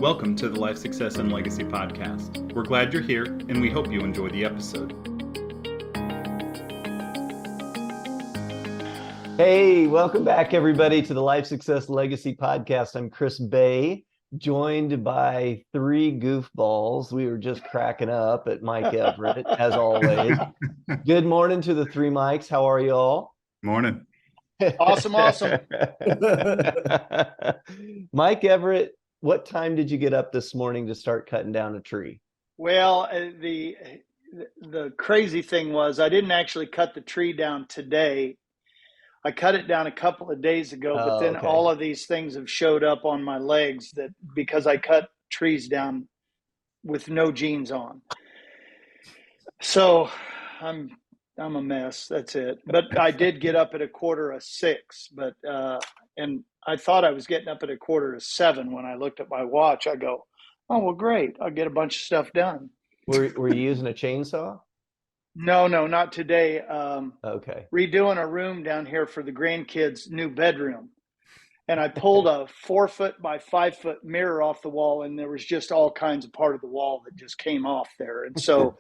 Welcome to the Life Success and Legacy Podcast. We're glad you're here, and we hope you enjoy the episode. Hey, welcome back, everybody, to the Life Success Legacy Podcast. I'm Chris Bay, joined by three goofballs. We were just cracking up at Mike Everett, as always. Good morning to the three Mikes. How are you all? Morning. Awesome. Mike Everett, what time did you get up this morning to start cutting down a tree? Well, the crazy thing was I didn't actually cut the tree down today. I cut it down a couple of days ago, but then all of these things have showed up on my legs that because I cut trees down with no jeans on. So I'm a mess. That's it. But I did get up at 5:45, but and I thought I was getting up at 6:45 when I looked at my watch. I go, oh, well, great. I'll get a bunch of stuff done. Were you using a chainsaw? No, not today. Okay. Redoing a room down here for the grandkids' new bedroom. And I pulled a 4-foot by 5-foot mirror off the wall, and there was just all kinds of part of the wall that just came off there. And so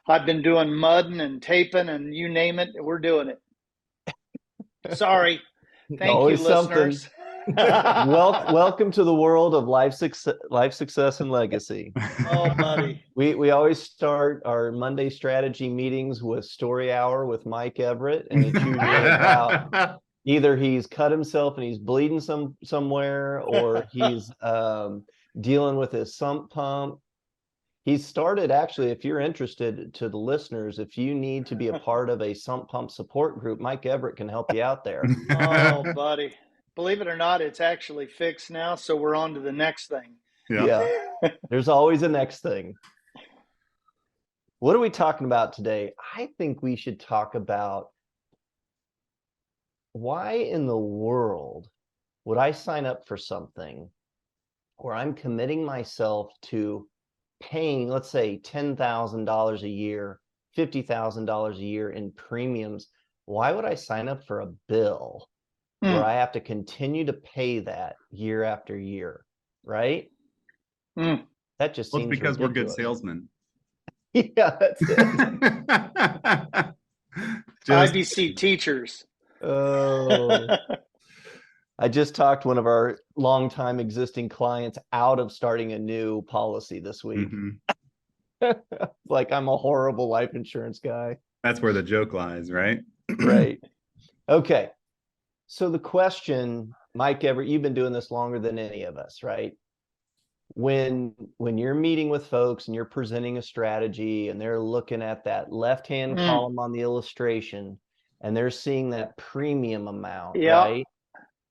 I've been doing mudding and taping and you name it, we're doing it. Sorry. Thank Always you, listeners. Welcome to the world of life success and legacy. Oh, buddy. We always start our Monday strategy meetings with story hour with Mike Everett, and it's usually about either he's cut himself and he's bleeding somewhere, or he's dealing with his sump pump. He started, actually, if you're interested, to the listeners, if you need to be a part of a sump pump support group, Mike Everett can help you out there. Oh, buddy. Believe it or not, it's actually fixed now, so we're on to the next thing. Yeah. There's always a next thing. What are we talking about today? I think we should talk about why in the world would I sign up for something where I'm committing myself to paying, let's say, $10,000 a year, $50,000 a year in premiums. Why would I sign up for a bill where I have to continue to pay that year after year, right? That just seems because ridiculous. we're good salesmen. Yeah, that's it. IBC teachers. Oh. I just talked one of our longtime existing clients out of starting a new policy this week. Like, I'm a horrible life insurance guy. That's where the joke lies, right? Right. Okay. So the question, Mike Everett, you've been doing this longer than any of us, right? When you're meeting with folks and you're presenting a strategy and they're looking at that left-hand column on the illustration and they're seeing that premium amount, right?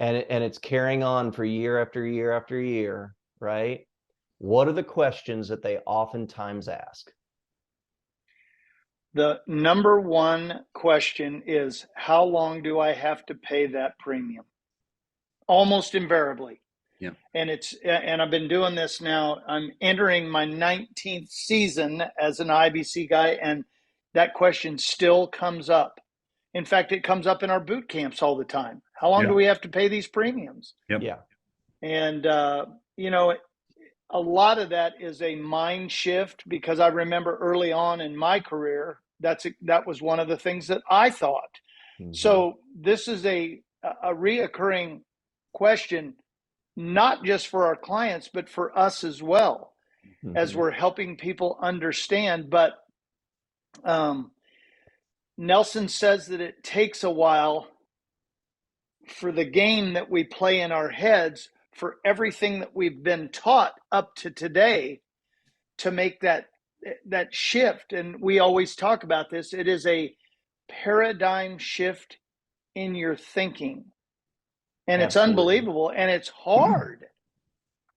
And it's carrying on for year after year after year, right? What are the questions that they oftentimes ask? The number one question is, how long do I have to pay that premium? Almost invariably. Yeah. And I've been doing this now. I'm entering my 19th season as an IBC guy, and that question still comes up. In fact, it comes up in our boot camps all the time. How long do we have to pay these premiums? Yep. Yeah. And, a lot of that is a mind shift, because I remember early on in my career, that was one of the things that I thought. So this is a reoccurring question, not just for our clients, but for us as well, as we're helping people understand. But Nelson says that it takes a while for the game that we play in our heads, for everything that we've been taught up to today, to make that shift. And we always talk about this. It is a paradigm shift in your thinking. And Absolutely. It's unbelievable, and it's hard.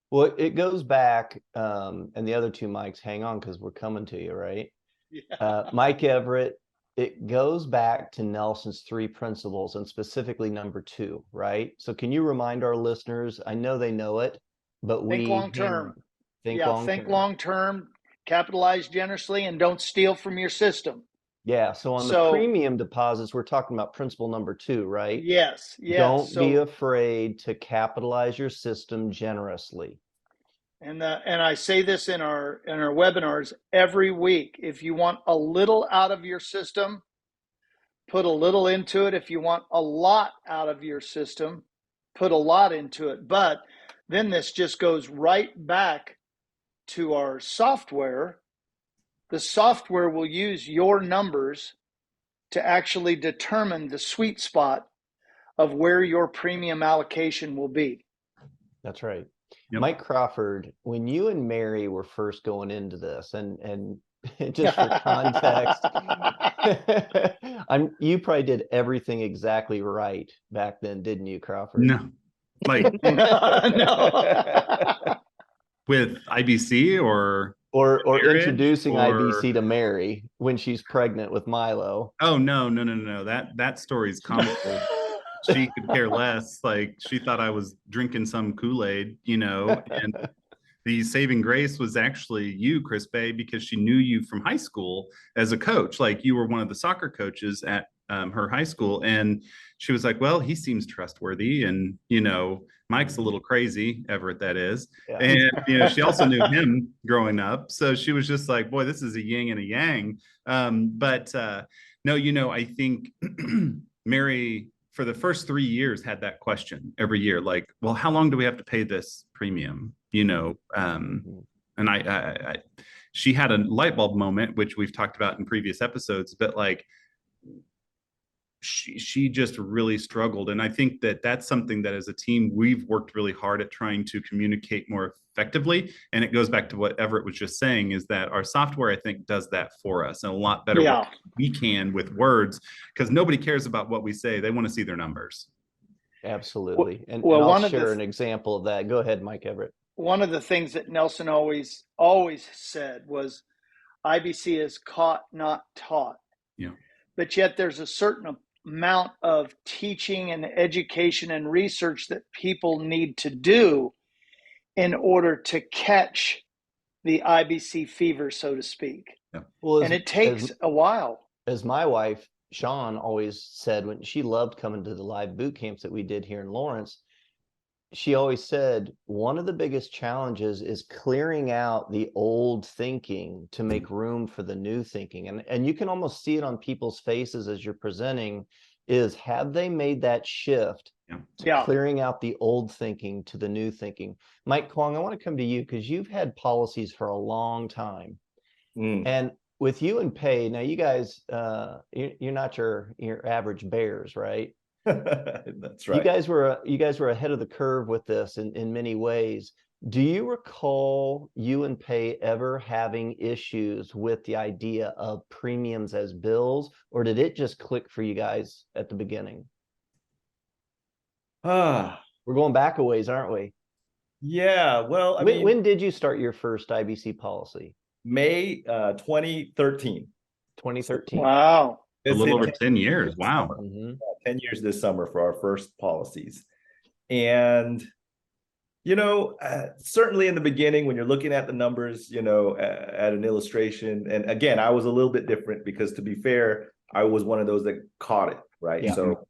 Well, it goes back, and the other two Mikes, hang on, because we're coming to you, right? Yeah. Mike Everett, it goes back to Nelson's 3 principles, and specifically number 2, right? So can you remind our listeners, I know they know it, but think long-term. Think long-term, capitalize generously, and don't steal from your system. Yeah, so on the premium deposits, we're talking about principle number 2, right? Yes. Don't be afraid to capitalize your system generously. And I say this in our webinars every week. If you want a little out of your system, put a little into it. If you want a lot out of your system, put a lot into it. But then this just goes right back to our software. The software will use your numbers to actually determine the sweet spot of where your premium allocation will be. That's right. Yep. Mike Crawford, when you and Mary were first going into this, and just for context, you probably did everything exactly right back then, didn't you, Crawford? No, like No. with IBC or marriage, introducing or... IBC to Mary when she's pregnant with Milo. Oh, no. That story's comical. She could care less. Like, she thought I was drinking some Kool-Aid, and the saving grace was actually you, Chris Bay, because she knew you from high school as a coach. Like, you were one of the soccer coaches at her high school. And she was like, well, he seems trustworthy. And, Mike's a little crazy, Everett, that is. Yeah. And, she also knew him growing up. So she was just like, boy, this is a yin and a yang. No, I think Mary, for the first 3 years, had that question every year, like, well, how long do we have to pay this premium? And she had a light bulb moment, which we've talked about in previous episodes, but like, she just really struggled. And I think that that's something that as a team, we've worked really hard at trying to communicate more effectively. And it goes back to what Everett was just saying, is that our software, I think, does that for us in a lot better way we can with words, because nobody cares about what we say. They want to see their numbers. Absolutely. And I'll share an example of that. Go ahead, Mike Everett. One of the things that Nelson always said was IBC is caught, not taught. Yeah. But yet there's a certain amount of teaching and education and research that people need to do in order to catch the IBC fever, so to speak. Yeah. Well, and it takes a while. As my wife, Sean, always said, when she loved coming to the live boot camps that we did here in Lawrence, she always said, one of the biggest challenges is clearing out the old thinking to make room for the new thinking. And you can almost see it on people's faces as you're presenting, is have they made that shift to clearing out the old thinking to the new thinking? Mike Kwong, I want to come to you because you've had policies for a long time. And with you and Pay, now you guys, you're not your average bears, right? That's right. You guys were ahead of the curve with this in many ways. Do you recall you and Pay ever having issues with the idea of premiums as bills, or did it just click for you guys at the beginning? We're going back a ways, aren't we? Yeah. Well, when did you start your first IBC policy? May 2013. 2013. Wow. A little over 10 years. Wow. 10 years this summer for our first policies. And, certainly in the beginning, when you're looking at the numbers, at an illustration, and again, I was a little bit different because, to be fair, I was one of those that caught it, right? Yeah. So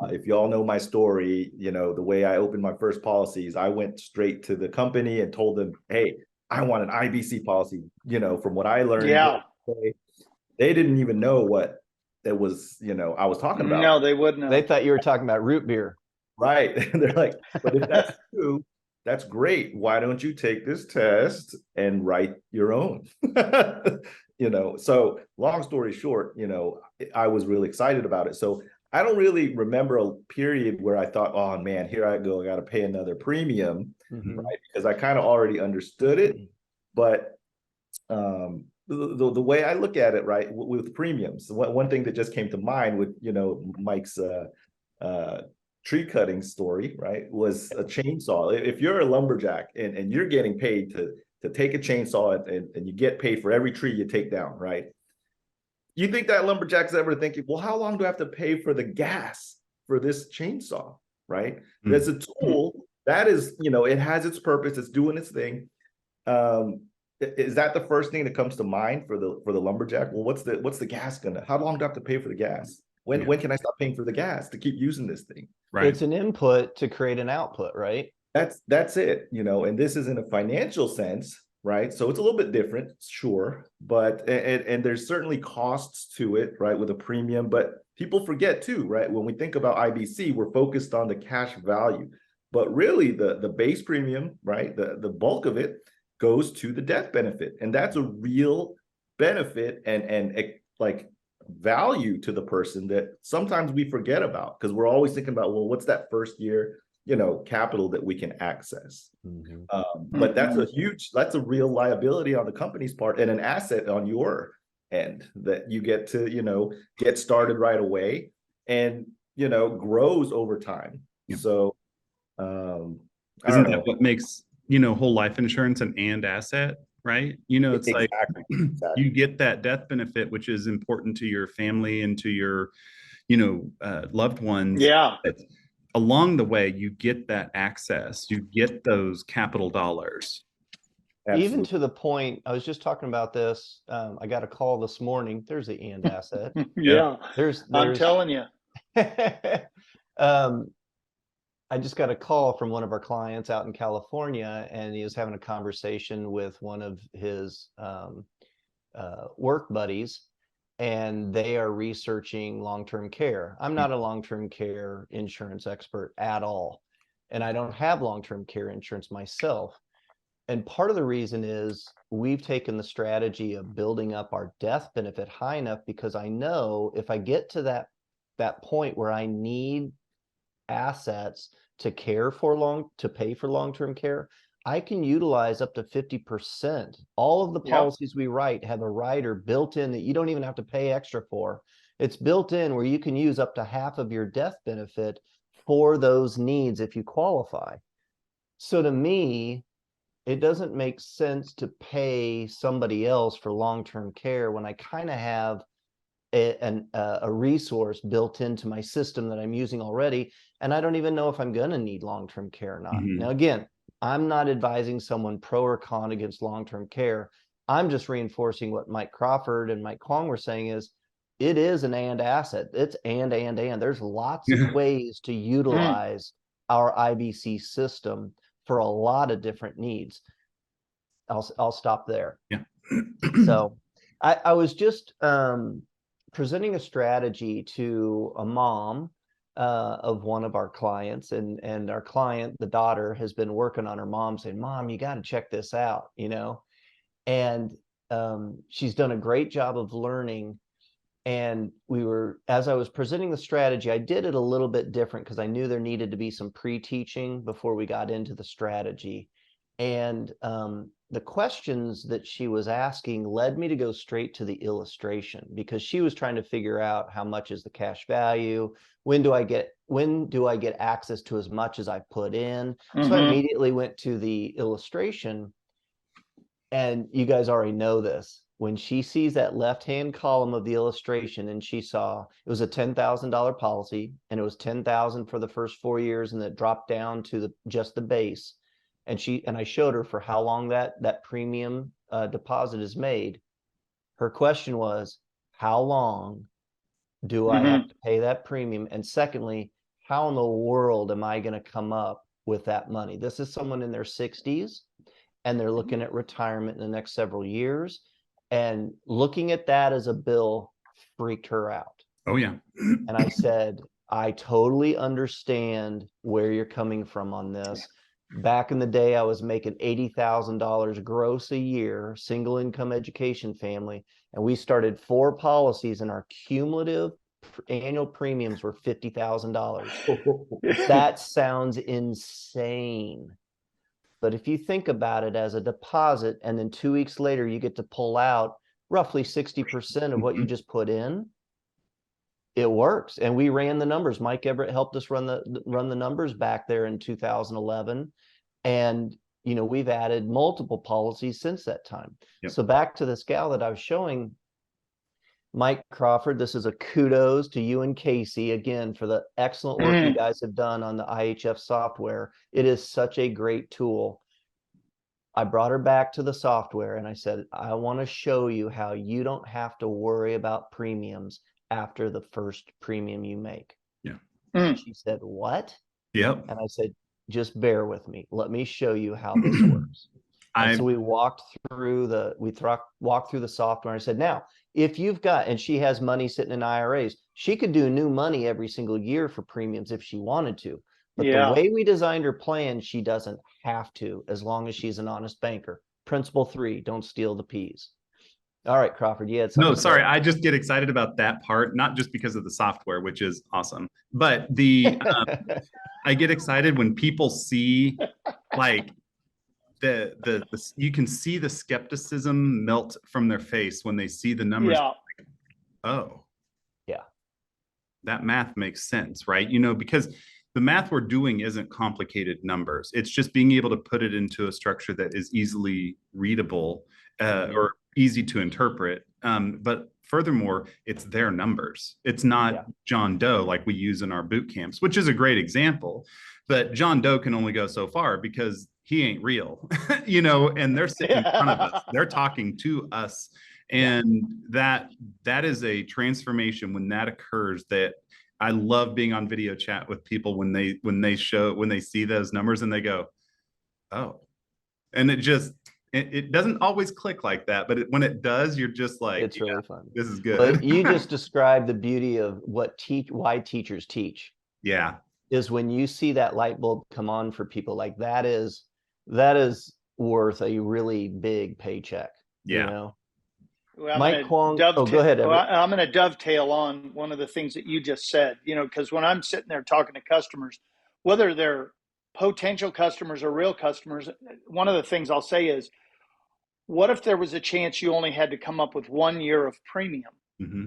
if you all know my story, the way I opened my first policies, I went straight to the company and told them, hey, I want an IBC policy, from what I learned. Yeah. They didn't even know what that was, I was talking about. No, they wouldn't have. They thought you were talking about root beer. Right. They're like, but if that's true, that's great. Why don't you take this test and write your own? So long story short, I was really excited about it. So I don't really remember a period where I thought, oh man, here I go, I got to pay another premium, right? Because I kind of already understood it. But the way I look at it, right, with premiums, one thing that just came to mind with, Mike's tree cutting story, right, was a chainsaw. If you're a lumberjack and you're getting paid to take a chainsaw and you get paid for every tree you take down, right? You think that lumberjack's ever thinking, well, how long do I have to pay for the gas for this chainsaw, right? There's a tool that is, it has its purpose, it's doing its thing. Is that the first thing that comes to mind for the lumberjack? Well, what's the gas how long do I have to pay for the gas? When can I stop paying for the gas to keep using this thing? Right. It's an input to create an output, right? That's it, and this is in a financial sense, right? So it's a little bit different, sure, but and there's certainly costs to it, right, with a premium, but people forget too, right? When we think about IBC, we're focused on the cash value, but really the base premium, right, the bulk of it goes to the death benefit, and that's a real benefit and like value to the person that sometimes we forget about because we're always thinking about, well, what's that first year capital that we can access. But that's a real liability on the company's part and an asset on your end that you get to, get started right away and, grows over time. Yeah. So, isn't that what makes, whole life insurance an and asset, right? It's exactly. You get that death benefit, which is important to your family and to your, loved ones. Yeah. But along the way, you get that access, you get those capital dollars. Absolutely. Even to the point, I was just talking about this. I got a call this morning. There's the and asset. Yeah. There's I'm telling you. I just got a call from one of our clients out in California, and he was having a conversation with one of his work buddies, and they are researching long-term care. I'm not a long-term care insurance expert at all, and I don't have long-term care insurance myself. And part of the reason is we've taken the strategy of building up our death benefit high enough because I know if I get to that point where I need assets to pay for long-term care, I can utilize up to 50%. All of the policies we write have a rider built in that you don't even have to pay extra for. It's built in where you can use up to half of your death benefit for those needs if you qualify. So to me, it doesn't make sense to pay somebody else for long-term care when I kind of have a resource built into my system that I'm using already, and I don't even know if I'm going to need long-term care or not. Now, again, I'm not advising someone pro or con against long-term care. I'm just reinforcing what Mike Crawford and Mike Kwong were saying is it is an and asset. It's and. There's lots of ways to utilize our IBC system for a lot of different needs. I'll stop there. Yeah. So I was just presenting a strategy to a mom of one of our clients, and our client, the daughter, has been working on her mom, saying, "Mom, you got to check this out," and she's done a great job of learning. And as I was presenting the strategy, I did it a little bit different because I knew there needed to be some pre-teaching before we got into the strategy. And the questions that she was asking led me to go straight to the illustration because she was trying to figure out how much is the cash value, when do I get access to as much as I put in. So I immediately went to the illustration, and you guys already know this. When she sees that left-hand column of the illustration, and she saw it was a $10,000 policy, and it was $10,000 for the first 4 years, and it dropped down to just the base. And I showed her for how long that premium deposit is made. Her question was, how long do I have to pay that premium? And secondly, how in the world am I going to come up with that money? This is someone in their 60s, and they're looking at retirement in the next several years. And looking at that as a bill freaked her out. Oh, yeah. And I said, I totally understand where you're coming from on this. Back in the day, I was making $80,000 gross a year, single income education family, and we started 4 policies, and our cumulative annual premiums were $50,000. That sounds insane. But if you think about it as a deposit, and then 2 weeks later, you get to pull out roughly 60% of what you just put in, it works. And we ran the numbers. Mike Everett helped us run the numbers back there in 2011. And, we've added multiple policies since that time. Yep. So back to this gal that I was showing, Mike Crawford, this is a kudos to you and Casey again for the excellent work you guys have done on the IHF software. It is such a great tool. I brought her back to the software and I said, I want to show you how you don't have to worry about premiums after the first premium you make. Yeah. She said, what? Yep. And I said, just bear with me. Let me show you how this works. And so we walked through the software. And I said, now, if you've got, and she has money sitting in IRAs, she could do new money every single year for premiums if she wanted to. But the way we designed her plan, she doesn't have to, as long as she's an honest banker. Principle 3, don't steal the peas. All right, Crawford, you had something. No, sorry. I just get excited about that part, not just because of the software, which is awesome, but I get excited when people see like the you can see the skepticism melt from their face when they see the numbers. Yeah. Like, oh, yeah, that math makes sense, right? You know, because the math we're doing isn't complicated numbers. It's just being able to put it into a structure that is easily readable or easy to interpret. But furthermore, it's their numbers. It's not John Doe like we use in our boot camps, which is a great example. But John Doe can only go so far because he ain't real, you know, and they're sitting in front of us. They're talking to us. And that is a transformation when that occurs. That I love being on video chat with people when they see those numbers and they go, oh, and it doesn't always click like that, but when it does, you're just like, it's really fun. This is good. Well, you just described the beauty of why teachers teach. Yeah. Is when you see that light bulb come on for people, like that is worth a really big paycheck. Yeah. You know? Well, Mike Kwong, go ahead. Well, I'm going to dovetail on one of the things that you just said, you know, because when I'm sitting there talking to customers, whether they're potential customers or real customers, one of the things I'll say is, what if there was a chance you only had to come up with 1 year of premium? Mm-hmm.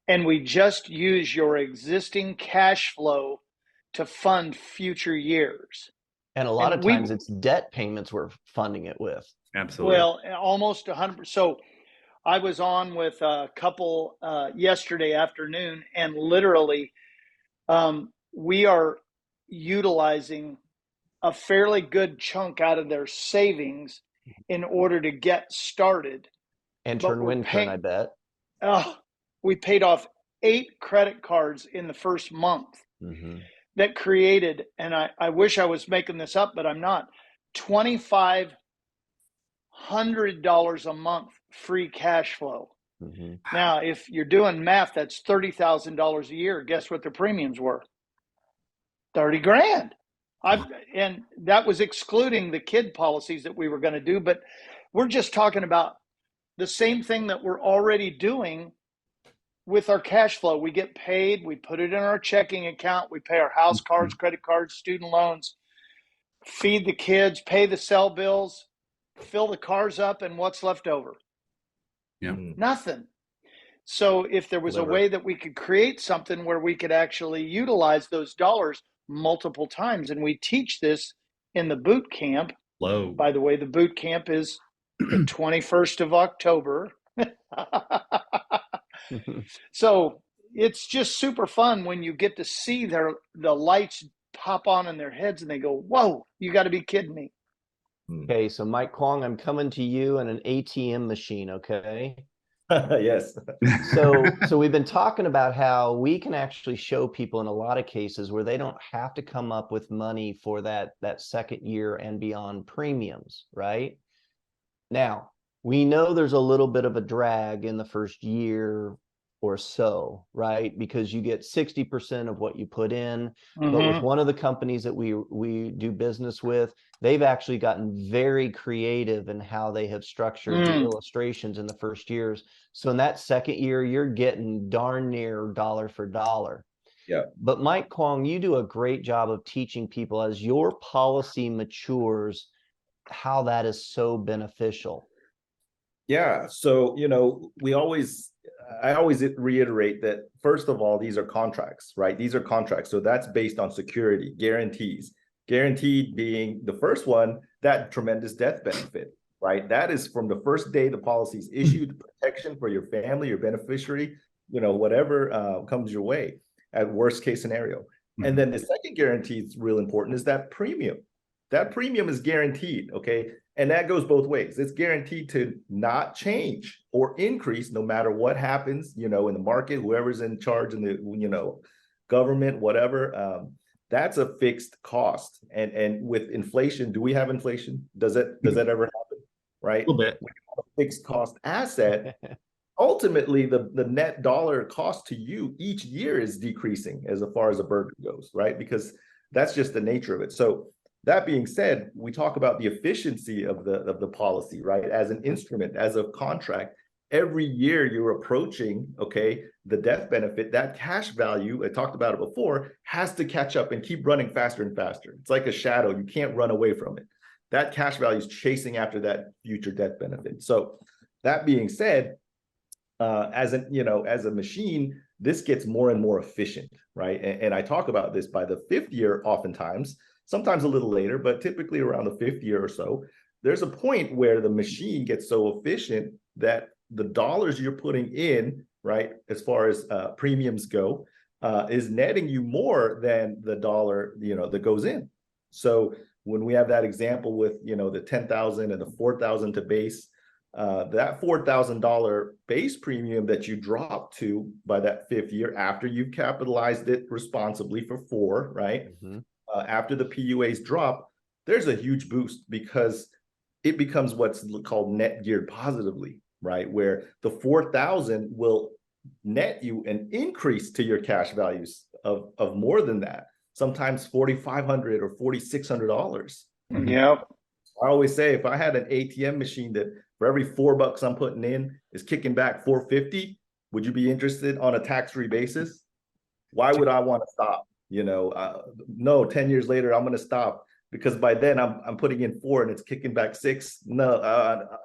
And we just use your existing cash flow to fund future years. And a lot of times it's debt payments we're funding it with. Absolutely. Well, almost 100%. So I was on with a couple yesterday afternoon, and literally we are utilizing a fairly good chunk out of their savings in order to get started. And turn wind turn, I bet. We paid off 8 credit cards in the first month. Mm-hmm. That created, and I wish I was making this up, but I'm not, $2,500 a month free cash flow. Mm-hmm. Now, if you're doing math, that's $30,000 a year. Guess what the premiums were? 30 grand. And that was excluding the kid policies that we were going to do, but we're just talking about the same thing that we're already doing with our cash flow. We get paid, we put it in our checking account, we pay our house cards, credit cards, student loans, feed the kids, pay the cell bills, fill the cars up, and what's left over? Yeah. Nothing. So if there was a way that we could create something where we could actually utilize those dollars multiple times, and we teach this in the boot camp. By the way, the boot camp is the 21st of October. So it's just super fun when you get to see the lights pop on in their heads and they go, whoa, you got to be kidding me. Okay, so Mike Kwong, I'm coming to you in an ATM machine, okay? Yes. So we've been talking about how we can actually show people in a lot of cases where they don't have to come up with money for that second year and beyond premiums, right? Now, we know there's a little bit of a drag in the first year or so, right? Because you get 60% of what you put in. Mm-hmm. But with one of the companies that we do business with, they've actually gotten very creative in how they have structured the illustrations in the first years. So in that second year, you're getting darn near dollar for dollar. Yeah. But Mike Kwong, you do a great job of teaching people as your policy matures, how that is so beneficial. Yeah. So, you know, I always reiterate that, first of all, these are contracts, right? These are contracts. So that's based on security, guarantees. Guaranteed being the first one, that tremendous death benefit, right? That is from the first day the policy is issued, protection for your family, your beneficiary, you know, whatever comes your way at worst case scenario. Mm-hmm. And then the second guarantee is real important, is that premium. That premium is guaranteed, okay? And that goes both ways. It's guaranteed to not change or increase no matter what happens, you know, in the market, whoever's in charge in the, you know, government, whatever. that's a fixed cost. And with inflation, do we have inflation? Does that ever happen? Right? A little bit. When you have a fixed cost asset, ultimately the net dollar cost to you each year is decreasing as far as a burden goes, right? Because that's just the nature of it. So that being said, we talk about the efficiency of the policy, right? As an instrument, as a contract. Every year you're approaching, okay, the death benefit, that cash value, I talked about it before, has to catch up and keep running faster and faster. It's like a shadow. You can't run away from it. That cash value is chasing after that future death benefit. So that being said, as a machine, this gets more and more efficient, right? And I talk about this by the fifth year, oftentimes, sometimes a little later, but typically around the fifth year or so, there's a point where the machine gets so efficient that the dollars you're putting in, right, as far as premiums go, is netting you more than the dollar, that goes in. So when we have that example with, the 10,000 and the 4,000 to base, that $4,000 base premium that you drop to by that fifth year after you've capitalized it responsibly for 4, right? Mm-hmm. After the PUAs drop, there's a huge boost because it becomes what's called net geared positively, right? Where the 4,000 will net you an increase to your cash values of more than that, sometimes $4,500 or $4,600. Yep. I always say, if I had an ATM machine that for every $4 I'm putting in is kicking back $4.50, would you be interested on a tax-free basis? Why would I want to stop? No, 10 years later, I'm going to stop because by then I'm putting in 4 and it's kicking back 6. No,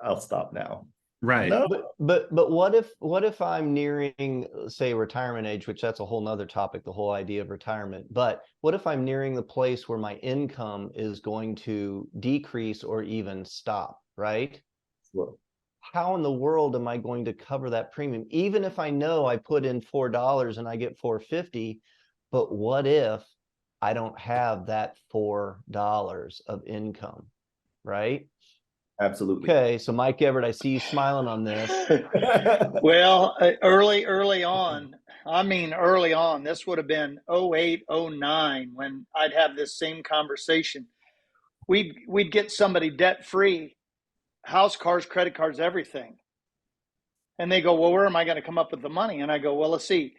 I'll stop now. Right. No. But what if I'm nearing, say, retirement age, which that's a whole nother topic, the whole idea of retirement. But what if I'm nearing the place where my income is going to decrease or even stop, right? Sure. How in the world am I going to cover that premium? Even if I know I put in $4 and I get $4.50, but what if I don't have that $4 of income, right? Absolutely. Okay, so Mike Everett, I see you smiling on this. Well, early on, this would have been 08, 09 when I'd have this same conversation. We'd get somebody debt-free, house, cars, credit cards, everything. And they go, well, where am I going to come up with the money? And I go, well, let's see.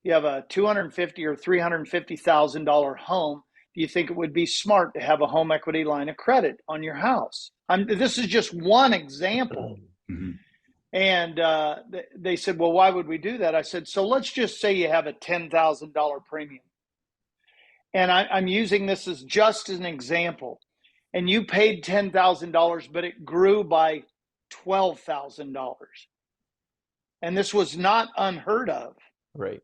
You have a $250,000 or $350,000 home. Do you think it would be smart to have a home equity line of credit on your house? This is just one example. Mm-hmm. And they said, well, why would we do that? I said, so let's just say you have a $10,000 premium. And I'm using this as just an example. And you paid $10,000, but it grew by $12,000. And this was not unheard of. Right.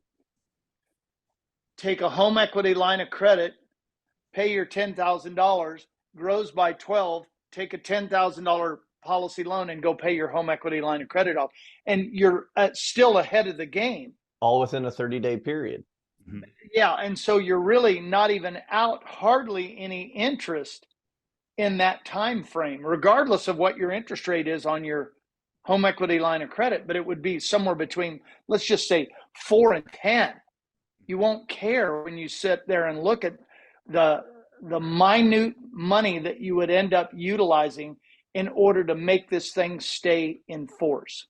Take a home equity line of credit, pay your $10,000, grows by 12, take a $10,000 policy loan and go pay your home equity line of credit off. And you're still ahead of the game. All within a 30-day period. Mm-hmm. Yeah. And so you're really not even out hardly any interest in that time frame, regardless of what your interest rate is on your home equity line of credit. But it would be somewhere between, let's just say 4 and 10. You won't care when you sit there and look at the minute money that you would end up utilizing in order to make this thing stay in force.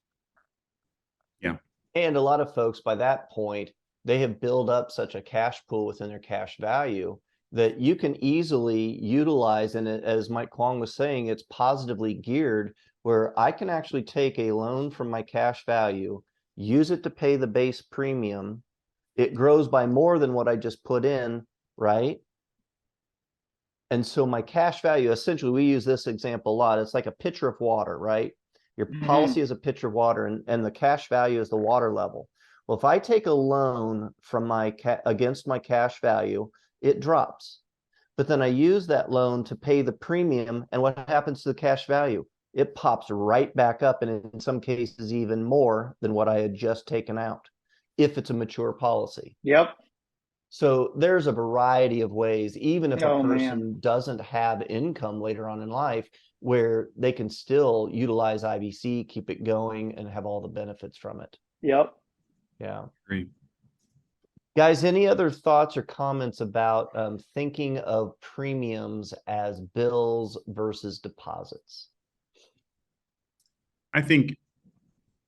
Yeah. And a lot of folks by that point, they have built up such a cash pool within their cash value that you can easily utilize. And as Mike Kwong was saying, it's positively geared where I can actually take a loan from my cash value, use it to pay the base premium. It grows by more than what I just put in, right? And so my cash value, essentially, we use this example a lot. It's like a pitcher of water, right? Your policy is a pitcher of water, and the cash value is the water level. Well, if I take a loan from against my cash value, it drops. But then I use that loan to pay the premium, and what happens to the cash value? It pops right back up, and in some cases, even more than what I had just taken out, if it's a mature policy. Yep. So there's a variety of ways, even if a person doesn't have income later on in life, where they can still utilize IBC, keep it going, and have all the benefits from it. Yep. Yeah. Great. Guys, any other thoughts or comments about thinking of premiums as bills versus deposits? I think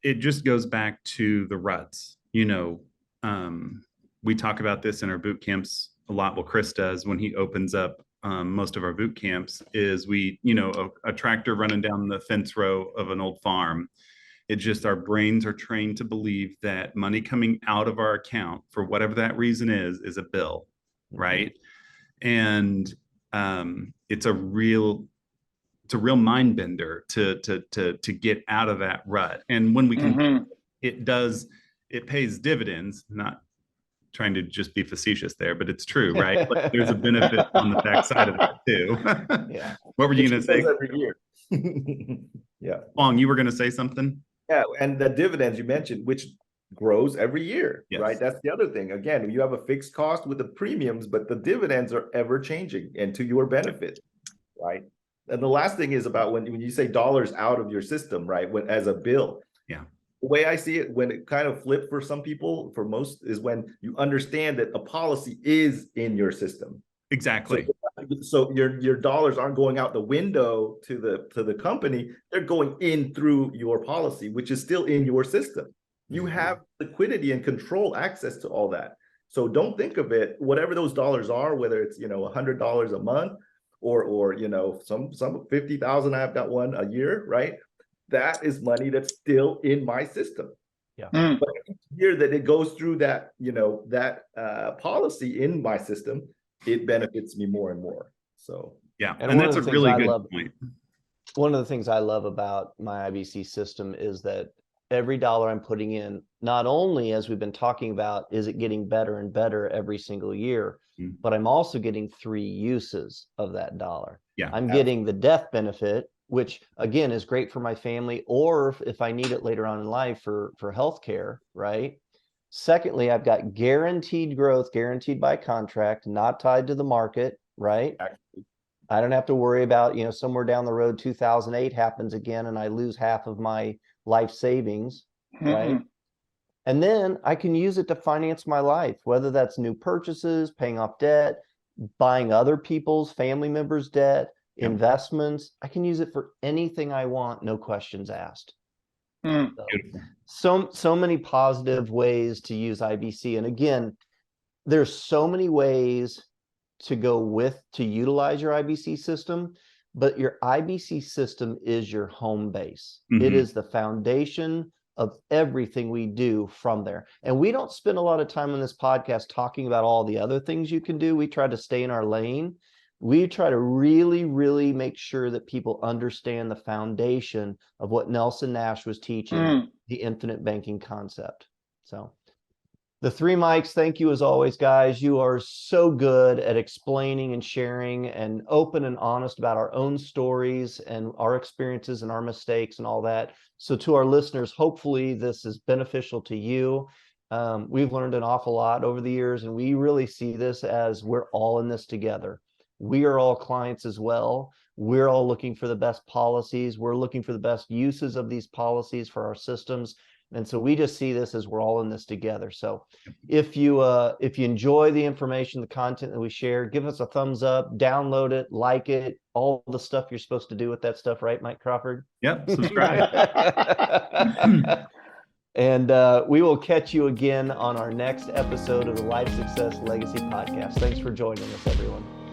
it just goes back to the ruts. We talk about this in our boot camps a lot. Well, Chris does when he opens up most of our boot camps is a tractor running down the fence row of an old farm. It's just our brains are trained to believe that money coming out of our account for whatever that reason is a bill, right? And it's a real mind bender to get out of that rut. And when we can, it pays dividends. Not trying to just be facetious there, but it's true, right? Like, there's a benefit on the backside of that too. Yeah. What were you going to say? Every year. Yeah. Long, you were going to say something? Yeah, and the dividends you mentioned, which grows every year, Yes. right? That's the other thing. Again, you have a fixed cost with the premiums, but the dividends are ever changing and to your benefit, right? And the last thing is about when you say dollars out of your system, right? When as a bill. Yeah. The way I see it, when it kind of flipped for some people, for most, is when you understand that a policy is in your system. Exactly. So your dollars aren't going out the window to the company; they're going in through your policy, which is still in your system. You have liquidity and control access to all that. So don't think of it, whatever those dollars are, whether it's $100 a month or some 50,000. I've got one a year, right? That is money that's still in my system. Yeah. But each year that it goes through that policy in my system, it benefits me more and more. So yeah, and that's a really good point. One of the things I love about my IBC system is that every dollar I'm putting in, not only, as we've been talking about, is it getting better and better every single year, but I'm also getting 3 uses of that dollar. Yeah, I'm getting the death benefit, which again is great for my family, or if I need it later on in life for healthcare, right? Secondly, I've got guaranteed growth, guaranteed by contract, not tied to the market, right? I don't have to worry about, somewhere down the road, 2008 happens again and I lose half of my life savings, right? And then I can use it to finance my life, whether that's new purchases, paying off debt, buying other people's family members' debt, investments. I can use it for anything I want, no questions asked. So many positive ways to use IBC. And again, there's so many ways to utilize your IBC system, but your IBC system is your home base. It is the foundation of everything we do from there. And we don't spend a lot of time on this podcast talking about all the other things you can do. We try to stay in our lane. We try to really, really make sure that people understand the foundation of what Nelson Nash was teaching, the infinite banking concept. So the 3 mics, thank you as always, guys. You are so good at explaining and sharing and open and honest about our own stories and our experiences and our mistakes and all that. So to our listeners, hopefully this is beneficial to you. We've learned an awful lot over the years, and we really see this as we're all in this together. We are all clients as well. We're all looking for the best policies. We're looking for the best uses of these policies for our systems. And so we just see this as we're all in this together. So if you enjoy the information, the content that we share, give us a thumbs up, download it, like it, all the stuff you're supposed to do with that stuff, right, Mike Crawford? Yep, subscribe. And we will catch you again on our next episode of the Life Success Legacy Podcast. Thanks for joining us, everyone.